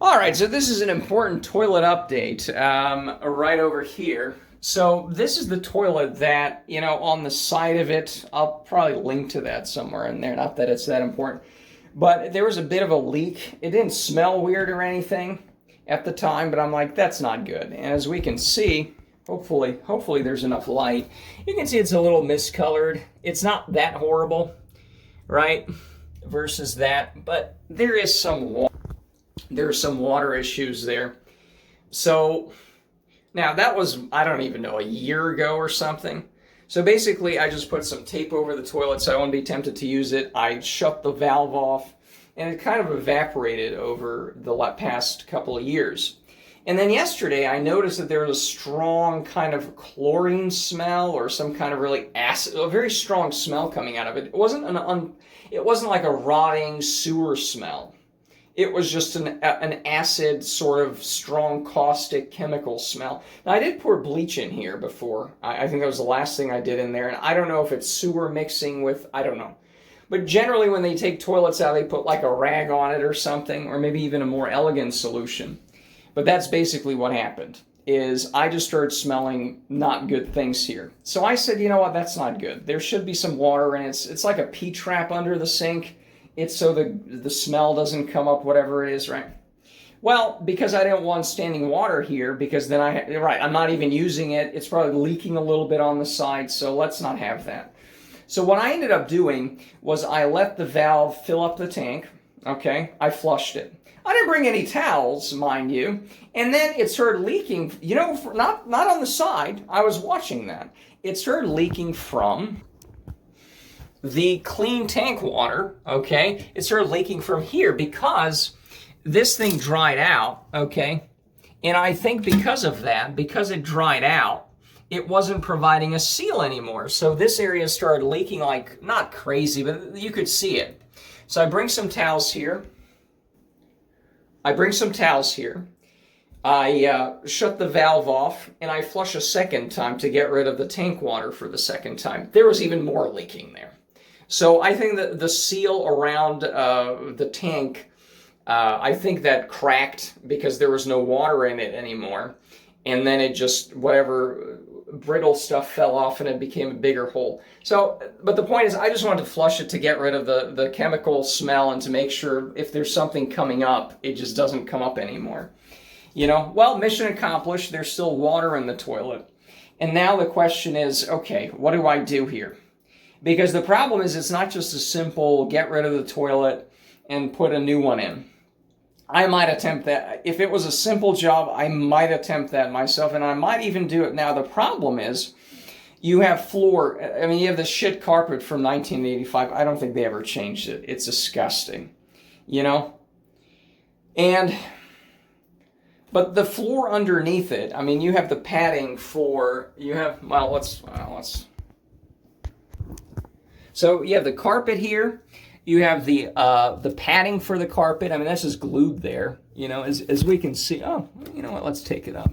All right, so this is an important toilet update right over here. So this is the toilet that, on the side of it, I'll probably link to that somewhere in there. Not that it's that important. But there was a bit of a leak. It didn't smell weird or anything at the time, but I'm like, that's not good. And as we can see, hopefully there's enough light. You can see it's a little miscolored. It's not that horrible, right? Versus that, but there is some water. There's some water issues there. So now that was, I don't even know, a year ago or something. So basically I just put some tape over the toilet so I wouldn't be tempted to use it. I shut the valve off and it kind of evaporated over the past couple of years. And then yesterday I noticed that there was a strong kind of chlorine smell or some kind of really acid, a very strong smell coming out of it. It wasn't like a rotting sewer smell. It was just an acid, sort of strong, caustic chemical smell. Now, I did pour bleach in here before. I think that was the last thing I did in there. And I don't know if it's sewer mixing with, I don't know. But generally, when they take toilets out, they put like a rag on it or something, or maybe even a more elegant solution. But that's basically what happened, is I just started smelling not good things here. So I said, you know what, that's not good. There should be some water in it. It's like a P-trap under the sink. It's so the smell doesn't come up, whatever it is, right? Well, because I didn't want standing water here, because then I'm not even using it. It's probably leaking a little bit on the side, so let's not have that. So what I ended up doing was I let the valve fill up the tank, okay? I flushed it. I didn't bring any towels, mind you, and then it started leaking, not on the side. I was watching that. It started leaking from the clean tank water, okay? It started leaking from here because this thing dried out, okay? And I think because of that, because it dried out, it wasn't providing a seal anymore. So this area started leaking like, not crazy, but you could see it. So I bring some towels here. I shut the valve off, and I flush a second time to get rid of the tank water for the second time. There was even more leaking there. So I think that the seal around the tank, I think that cracked because there was no water in it anymore. And then it just, whatever brittle stuff fell off and it became a bigger hole. So, but the point is, I just wanted to flush it to get rid of the chemical smell and to make sure if there's something coming up, it just doesn't come up anymore. Well, mission accomplished. There's still water in the toilet. And now the question is, okay, what do I do here? Because the problem is it's not just a simple get rid of the toilet and put a new one in. I might attempt that. If it was a simple job, I might attempt that myself, and I might even do it now. The problem is you have you have the shit carpet from 1985. I don't think they ever changed it. It's disgusting, But the floor underneath it, you have the padding So you have the carpet here. You have the padding for the carpet. This is glued there, as we can see. Oh, you know what? Let's take it up.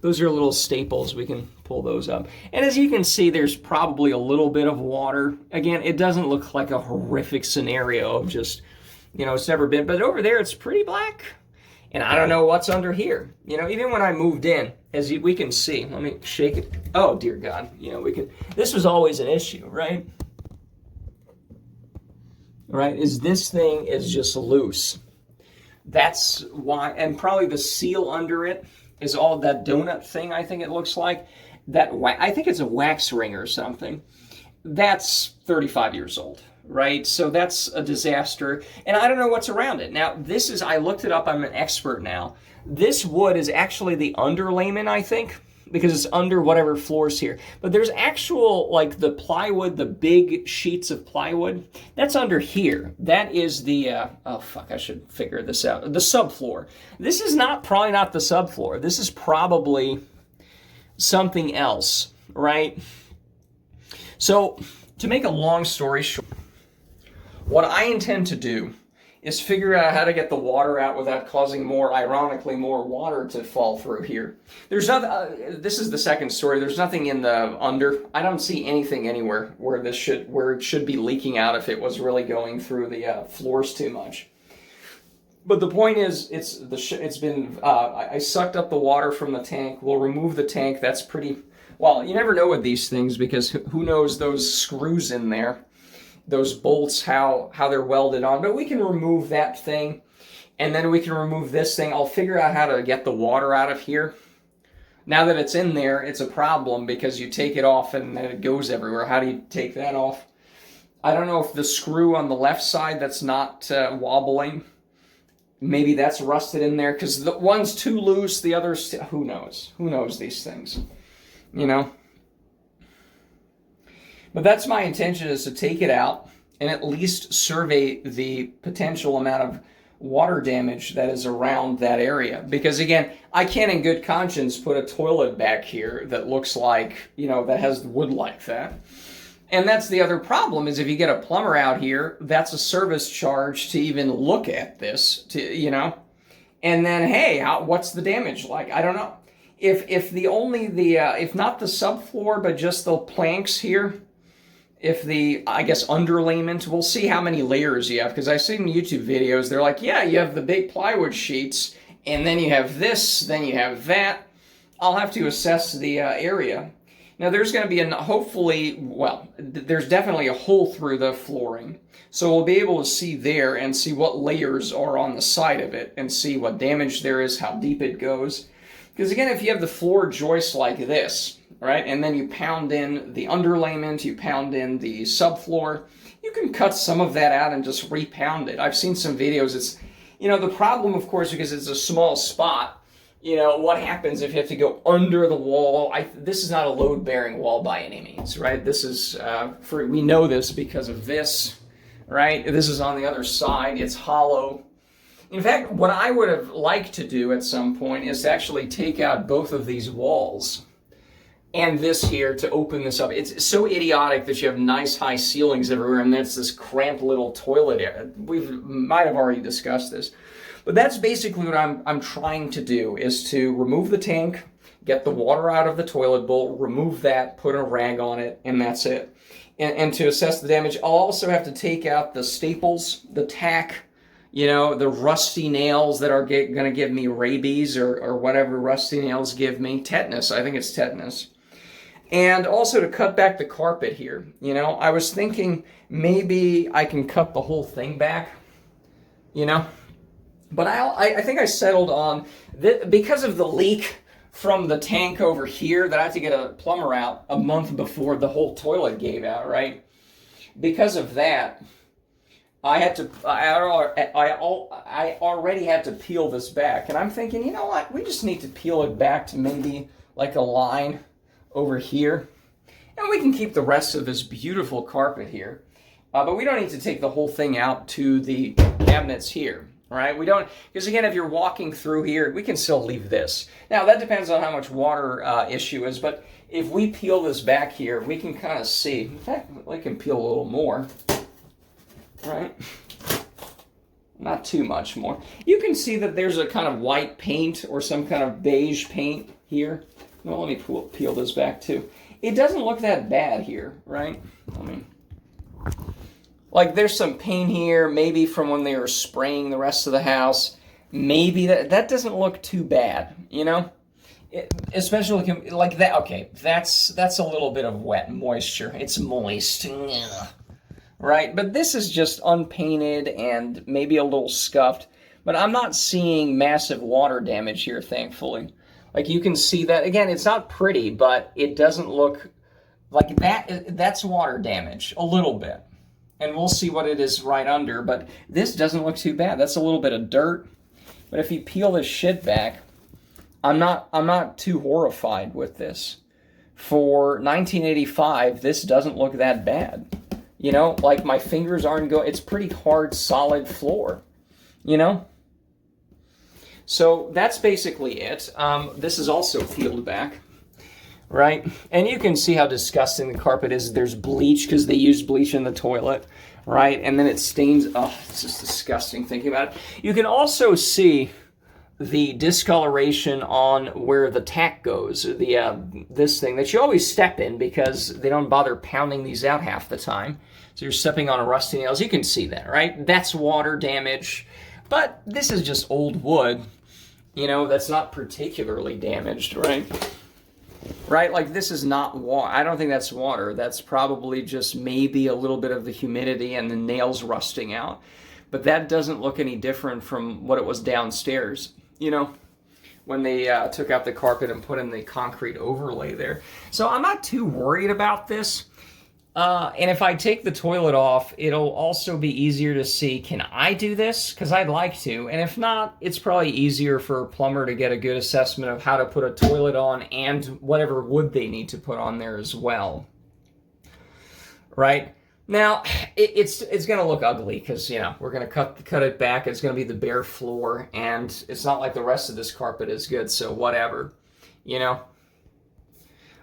Those are little staples. We can pull those up. And as you can see, there's probably a little bit of water. Again, it doesn't look like a horrific scenario of just, it's never been. But over there, it's pretty black. And I don't know what's under here. Even when I moved in, as we can see, let me shake it. Oh, dear God. This was always an issue, right? Right, is this thing is just loose. That's why, and probably the seal under it is all that donut thing, I think it looks like. I think it's a wax ring or something. That's 35 years old, right? So that's a disaster, and I don't know what's around it. Now, I looked it up, I'm an expert now. This wood is actually the underlayment, I think, because it's under whatever floor's here. But there's actual, like the plywood, the big sheets of plywood, that's under here. That is the, I should figure this out. The subfloor. This is probably not the subfloor. This is probably something else, right? So, to make a long story short, what I intend to do is figure out how to get the water out without causing ironically more water to fall through here. There's nothing, this is the second story, there's nothing in the under. I don't see anything anywhere where it should be leaking out if it was really going through the floors too much. But the point is, it's been I sucked up the water from the tank. We'll remove the tank. That's pretty well. You never know with these things because who knows those screws in there, those bolts, how they're welded on. But we can remove that thing, and then we can remove this thing. I'll figure out how to get the water out of here. Now that it's in there, it's a problem because you take it off and then it goes everywhere. How do you take that off? I don't know if the screw on the left side that's not wobbling, maybe that's rusted in there because the one's too loose, the other's, who knows? Who knows these things, you know? But that's my intention, is to take it out and at least survey the potential amount of water damage that is around that area. Because again, I can't in good conscience put a toilet back here that looks like, you know, that has wood like that. And that's the other problem, is if you get a plumber out here, that's a service charge to even look at this, to, you know. And then, hey, what's the damage like? I don't know. If not the subfloor, but just the planks here, if the, I guess, underlayment, we'll see how many layers you have. Because I've seen YouTube videos, they're like, yeah, you have the big plywood sheets, and then you have this, then you have that. I'll have to assess the area. Now there's going to be there's definitely a hole through the flooring. So we'll be able to see there and see what layers are on the side of it and see what damage there is, how deep it goes. Because again, if you have the floor joist like this, right, and then you pound in the underlayment, you pound in the subfloor, you can cut some of that out and just repound it. I've seen some videos. It's, you know, the problem, of course, because it's a small spot, you know, what happens if you have to go under the wall? This is not a load-bearing wall by any means, right? This is, we know this because of this, right? This is on the other side. It's hollow. In fact, what I would have liked to do at some point is to actually take out both of these walls and this here to open this up. It's so idiotic that you have nice high ceilings everywhere and there's this cramped little toilet area. We might have already discussed this. But that's basically what I'm trying to do, is to remove the tank, get the water out of the toilet bowl, remove that, put a rag on it, and that's it. And to assess the damage, I'll also have to take out the staples, the tack, you know, the rusty nails that are going to give me rabies or whatever rusty nails give me. Tetanus, I think it's tetanus. And also to cut back the carpet here. You know, I was thinking maybe I can cut the whole thing back, you know. But I think I settled on, because of the leak from the tank over here, that I had to get a plumber out a month before the whole toilet gave out, right? Because of that, I already had to peel this back. And I'm thinking, you know what? We just need to peel it back to maybe like a line over here. And we can keep the rest of this beautiful carpet here. But we don't need to take the whole thing out to the cabinets here. Right? We don't, because again, if you're walking through here, we can still leave this. Now, that depends on how much water issue is, but if we peel this back here, we can kind of see. In fact, we can peel a little more, right? Not too much more. You can see that there's a kind of white paint or some kind of beige paint here. Well, let me peel this back too. It doesn't look that bad here, right? Like there's some paint here, maybe from when they were spraying the rest of the house. Maybe that doesn't look too bad, you know? Especially like that. Okay, that's a little bit of wet moisture. It's moist, right? But this is just unpainted and maybe a little scuffed. But I'm not seeing massive water damage here, thankfully. Like you can see that, again, it's not pretty, but it doesn't look like that. That's water damage, a little bit. And we'll see what it is right under, but this doesn't look too bad. That's a little bit of dirt. But if you peel this shit back, I'm not too horrified with this. For 1985, this doesn't look that bad. You know, like my fingers aren't going, it's pretty hard, solid floor, you know? So that's basically it. This is also peeled back. Right? And you can see how disgusting the carpet is. There's bleach because they used bleach in the toilet, right? And then it stains. Oh, it's just disgusting thinking about it. You can also see the discoloration on where the tack goes, this thing that you always step in because they don't bother pounding these out half the time. So you're stepping on a rusty nails. You can see that, right? That's water damage. But this is just old wood, you know, that's not particularly damaged, right? Right? Like this is not water. I don't think that's water. That's probably just maybe a little bit of the humidity and the nails rusting out. But that doesn't look any different from what it was downstairs, you know, when they took out the carpet and put in the concrete overlay there. So I'm not too worried about this. And if I take the toilet off, it'll also be easier to see, can I do this? Because I'd like to. And if not, it's probably easier for a plumber to get a good assessment of how to put a toilet on and whatever wood they need to put on there as well. Right? Now, it's going to look ugly because, you know, we're going to cut it back. It's going to be the bare floor, and it's not like the rest of this carpet is good, so whatever, you know.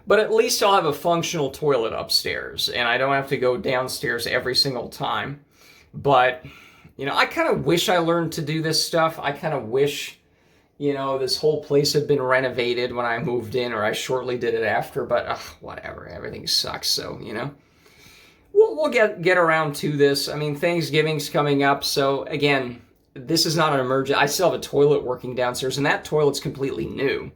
But at least I'll have a functional toilet upstairs, and I don't have to go downstairs every single time. But, you know, I kind of wish I learned to do this stuff. I kind of wish, you know, this whole place had been renovated when I moved in, or I shortly did it after, but whatever, everything sucks, so, you know. We'll get around to this. I mean, Thanksgiving's coming up, so, again, this is not an emergency. I still have a toilet working downstairs, and that toilet's completely new.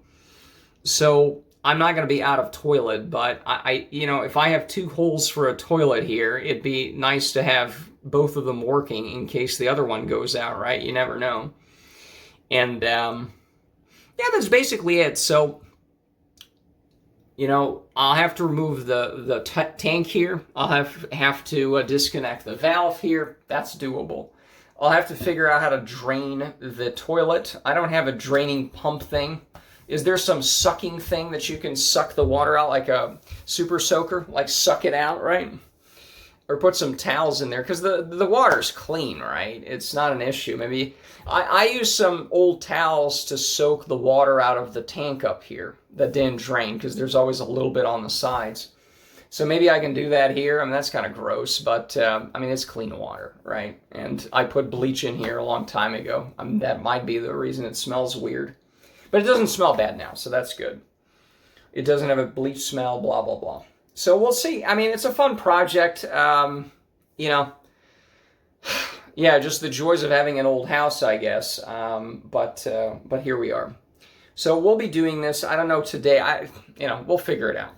So I'm not going to be out of toilet, but I, you know, if I have 2 holes for a toilet here, it'd be nice to have both of them working in case the other one goes out, right? You never know. And, yeah, that's basically it. So, you know, I'll have to remove the tank here. I'll have to disconnect the valve here. That's doable. I'll have to figure out how to drain the toilet. I don't have a draining pump thing. Is there some sucking thing that you can suck the water out like a super soaker? Like suck it out, right? Or put some towels in there, because the water's clean, right? It's not an issue. Maybe I use some old towels to soak the water out of the tank up here that didn't drain, because there's always a little bit on the sides. So maybe I can do that here. I mean, that's kind of gross, but I mean, it's clean water, right? And I put bleach in here a long time ago. I mean, that might be the reason it smells weird. But it doesn't smell bad now, so that's good. It doesn't have a bleach smell, blah, blah, blah. So we'll see. I mean, it's a fun project. You know, yeah, just the joys of having an old house, I guess. But here we are. So we'll be doing this. I don't know today. You know, we'll figure it out.